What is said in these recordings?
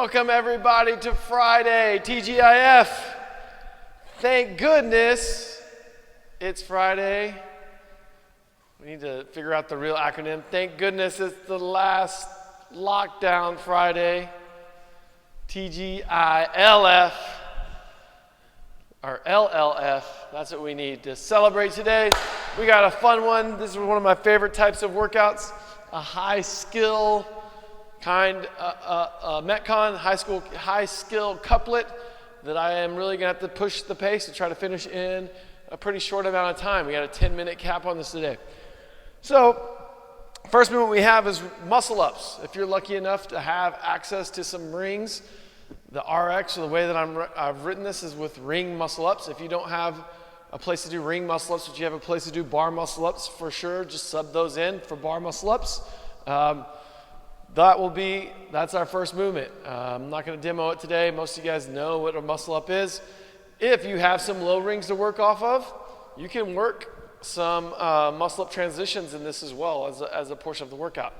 Welcome everybody to Friday, TGIF. Thank goodness it's Friday. We need to figure out the real acronym. Thank goodness it's the last lockdown Friday. TGILF, or LLF, that's what we need to celebrate today. We got a fun one. This is one of my favorite types of workouts, a high skill kind Metcon high skill couplet that I am really gonna have to push the pace to try to finish in a pretty short amount of time. We got a 10-minute cap on this today. So first movement we have is muscle ups. If you're lucky enough to have access to some rings, the RX, or the way that I've written this, is with ring muscle ups. If you don't have a place to do ring muscle ups, but you have a place to do bar muscle ups, for sure, just sub those in for bar muscle ups. That's our first movement. I'm not going to demo it today. Most of you guys know what a muscle up is. If you have some low rings to work off of, you can work some muscle up transitions in this as well as a portion of the workout.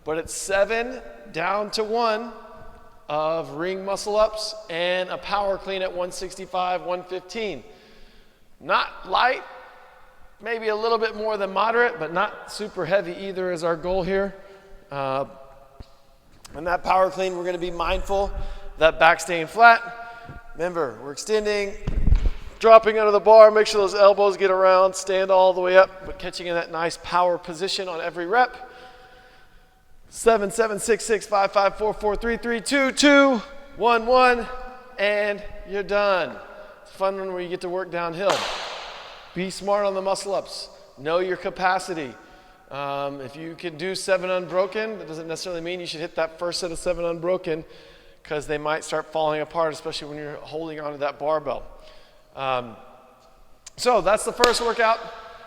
But it's 7 down to 1 of ring muscle ups and a power clean at 165, 115. Not light, maybe a little bit more than moderate, but not super heavy either is our goal here. And that power clean, we're gonna be mindful that back staying flat. Remember, we're extending, dropping under the bar, make sure those elbows get around, stand all the way up, but catching in that nice power position on every rep. 7, 7, 6, 6, 5, 5, 4, 4, 3, 3, 2, 2, 1, 1, and you're done. It's a fun one where you get to work downhill. Be smart on the muscle ups. Know your capacity. If you can do 7 unbroken, that doesn't necessarily mean you should hit that first set of 7 unbroken, because they might start falling apart, especially when you're holding onto that barbell. So that's the first workout,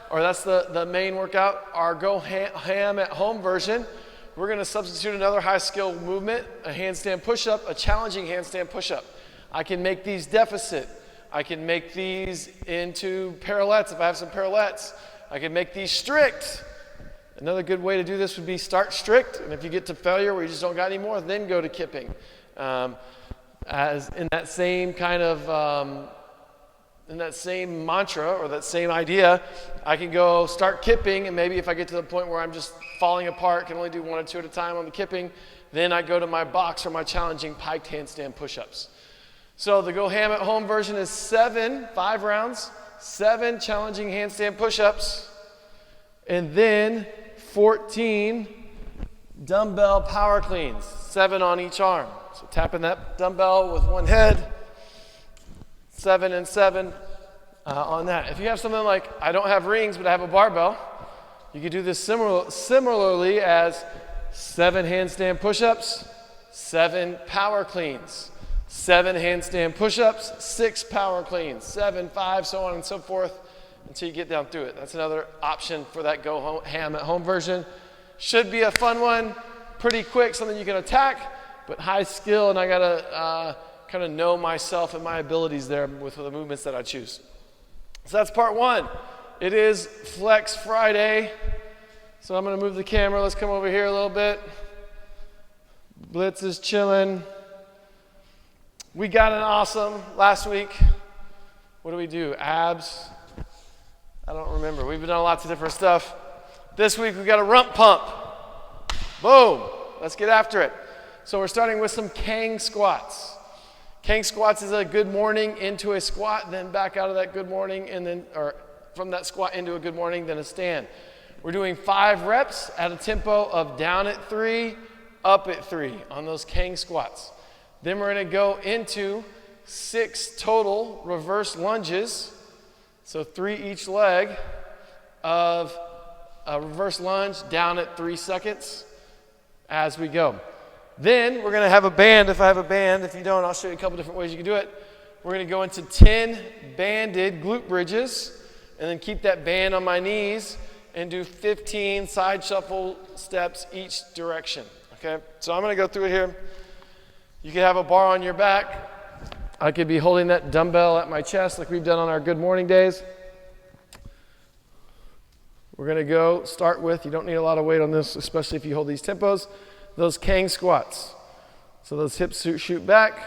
or that's the main workout. Our Go Ham at Home version, we're going to substitute another high skill movement, a handstand push-up, a challenging handstand push-up. I can make these deficit. I can make these into parallettes if I have some parallettes. I can make these strict. Another good way to do this would be start strict, and if you get to failure where you just don't got any more, then go to kipping. As in that same kind of, in that same mantra or that same idea, I can go start kipping, and maybe if I get to the point where I'm just falling apart, can only do 1 or 2 at a time on the kipping, then I go to my box or my challenging piked handstand push-ups. So the Go Ham at Home version is 5 rounds, 7 challenging handstand push-ups, and then 14 dumbbell power cleans, 7 on each arm. So tapping that dumbbell with one head, 7 and 7 on that. If you have something like, I don't have rings, but I have a barbell, you could do this similarly as 7 handstand push-ups, 7 power cleans, 7 handstand push-ups, 6 power cleans, 7, 5, so on and so forth, until you get down through it. That's another option for that Go Ham at Home version. Should be a fun one, pretty quick, something you can attack, but high skill, and I gotta kind of know myself and my abilities there with the movements that I choose. So that's part 1. It is Flex Friday. So I'm gonna move the camera. Let's come over here a little bit. Blitz is chilling. We got an awesome last week. What do we do? Abs? I don't remember. We've done lots of different stuff. This week we've got a rump pump. Boom. Let's get after it. So we're starting with some Kang squats. Kang squats is a good morning into a squat, then back out of that good morning, and then, or from that squat into a good morning, then a stand. We're doing 5 reps at a tempo of down at 3, up at 3 on those Kang squats. Then we're going to go into 6 total reverse lunges. So 3 each leg of a reverse lunge down at 3 seconds as we go. Then we're going to have a band if I have a band. If you don't, I'll show you a couple different ways you can do it. We're going to go into 10 banded glute bridges and then keep that band on my knees and do 15 side shuffle steps each direction. Okay, so I'm going to go through it here. You can have a bar on your back. I could be holding that dumbbell at my chest like we've done on our good morning days. We're going to start with, you don't need a lot of weight on this, especially if you hold these tempos, those Kang squats. So those hips shoot back.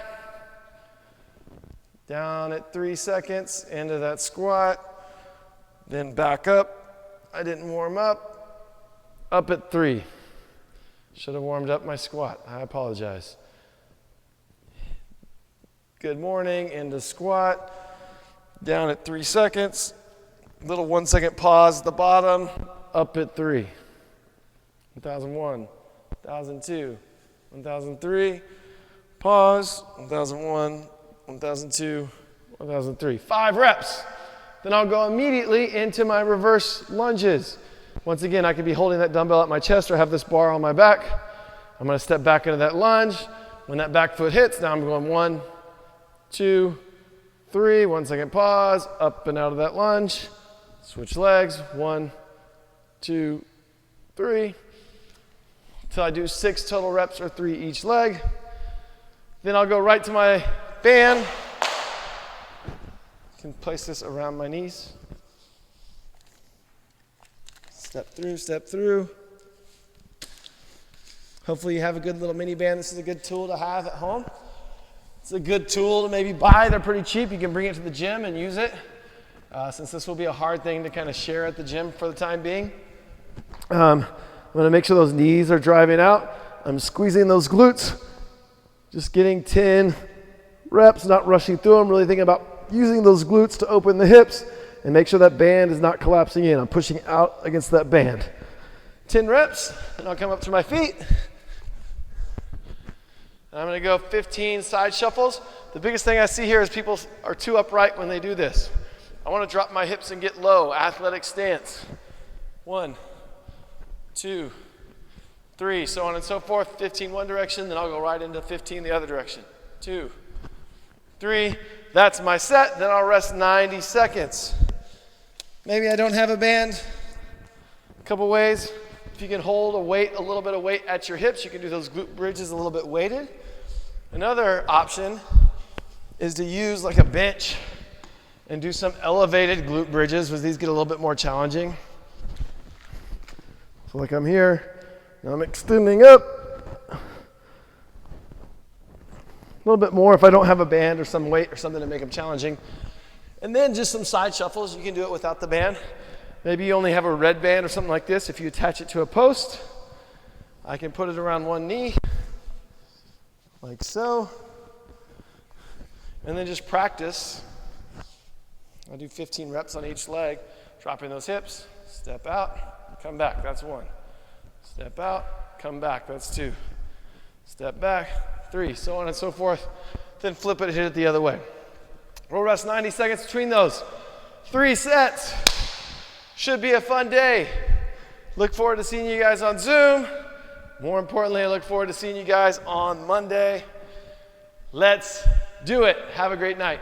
Down at 3 seconds, into that squat. Then back up. I didn't warm up. Up at 3. Should have warmed up my squat. I apologize. Good morning, into squat. Down at 3 seconds. Little 1 second pause at the bottom. Up at 3. 1001, 1002, 1003. Pause. 1001, 1002, 1003. 5 reps. Then I'll go immediately into my reverse lunges. Once again, I could be holding that dumbbell at my chest or have this bar on my back. I'm going to step back into that lunge. When that back foot hits, now I'm going 1, 2, 3. 1 second pause. Up and out of that lunge. Switch legs. 1, 2, 3. Until I do 6 total reps or 3 each leg. Then I'll go right to my band. I can place this around my knees. Step through, step through. Hopefully you have a good little mini band. This is a good tool to have at home. It's a good tool to maybe buy. They're pretty cheap. You can bring it to the gym and use it. Since this will be a hard thing to kind of share at the gym for the time being. I'm going to make sure those knees are driving out. I'm squeezing those glutes. Just getting 10 reps, not rushing through them, really thinking about using those glutes to open the hips and make sure that band is not collapsing in. I'm pushing out against that band. 10 reps, and I'll come up to my feet. And I'm going to go 15 side shuffles. The biggest thing I see here is people are too upright when they do this. I want to drop my hips and get low, athletic stance. 1, 2, 3, so on and so forth. 15 one direction, then I'll go right into 15 the other direction. 2, 3, that's my set. Then I'll rest 90 seconds. Maybe I don't have a band. A couple ways. If you can hold a little bit of weight at your hips, you can do those glute bridges a little bit weighted. Another option is to use like a bench and do some elevated glute bridges, because these get a little bit more challenging. So like I'm here, now I'm extending up. A little bit more if I don't have a band or some weight or something to make them challenging. And then just some side shuffles. You can do it without the band. Maybe you only have a red band or something like this. If you attach it to a post, I can put it around one knee, like so. And then just practice. I do 15 reps on each leg, dropping those hips, step out, come back, that's 1. Step out, come back, that's 2. Step back, 3, so on and so forth. Then flip it and hit it the other way. We'll rest 90 seconds between those. 3 sets. Should be a fun day. Look forward to seeing you guys on Zoom. More importantly, I look forward to seeing you guys on Monday. Let's do it. Have a great night.